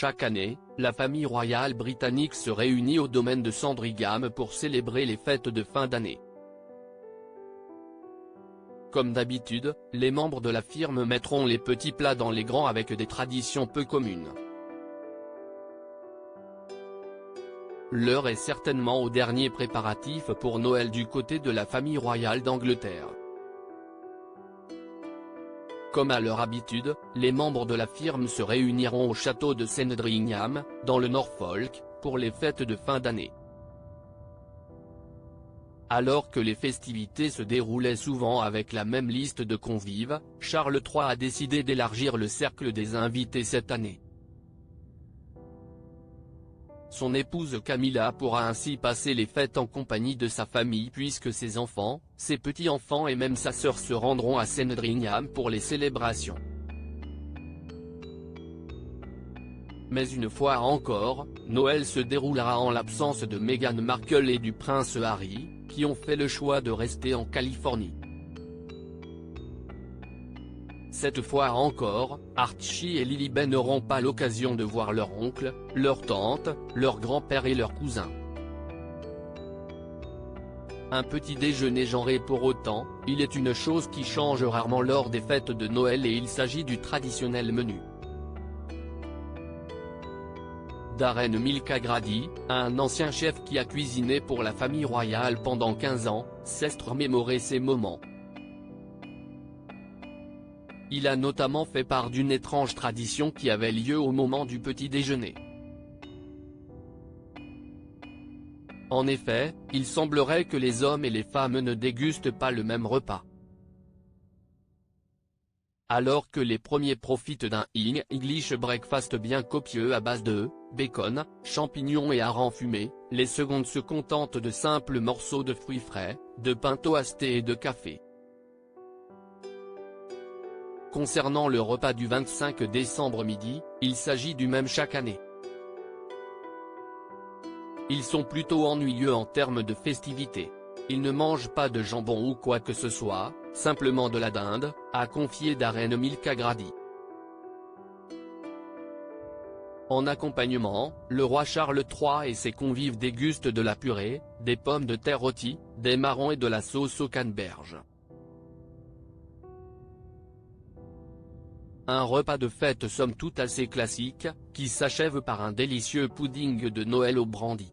Chaque année, la famille royale britannique se réunit au domaine de Sandringham pour célébrer les fêtes de fin d'année. Comme d'habitude, les membres de la firme mettront les petits plats dans les grands avec des traditions peu communes. L'heure est certainement aux derniers préparatifs pour Noël du côté de la famille royale d'Angleterre. Comme à leur habitude, les membres de la firme se réuniront au château de Sandringham, dans le Norfolk, pour les fêtes de fin d'année. Alors que les festivités se déroulaient souvent avec la même liste de convives, Charles III a décidé d'élargir le cercle des invités cette année. Son épouse Camilla pourra ainsi passer les fêtes en compagnie de sa famille puisque ses enfants, ses petits-enfants et même sa sœur se rendront à Sandringham pour les célébrations. Mais une fois encore, Noël se déroulera en l'absence de Meghan Markle et du prince Harry, qui ont fait le choix de rester en Californie. Cette fois encore, Archie et Lilibet n'auront pas l'occasion de voir leur oncle, leur tante, leur grand-père et leurs cousins. Un petit déjeuner genré pour autant, il est une chose qui change rarement lors des fêtes de Noël et il s'agit du traditionnel menu. Darren Mulcagrady, un ancien chef qui a cuisiné pour la famille royale pendant 15 ans, sait remémorer ces moments. Il a notamment fait part d'une étrange tradition qui avait lieu au moment du petit déjeuner. En effet, il semblerait que les hommes et les femmes ne dégustent pas le même repas. Alors que les premiers profitent d'un English breakfast bien copieux à base de bacon, champignons et harengs fumés, les secondes se contentent de simples morceaux de fruits frais, de pain toasté et de café. Concernant le repas du 25 décembre midi, il s'agit du même chaque année. Ils sont plutôt ennuyeux en termes de festivités. Ils ne mangent pas de jambon ou quoi que ce soit, simplement de la dinde, a confié Darren Mulcagrady. En accompagnement, le roi Charles III et ses convives dégustent de la purée, des pommes de terre rôties, des marrons et de la sauce aux canneberges. Un repas de fête somme toute assez classique, qui s'achève par un délicieux pudding de Noël au brandy.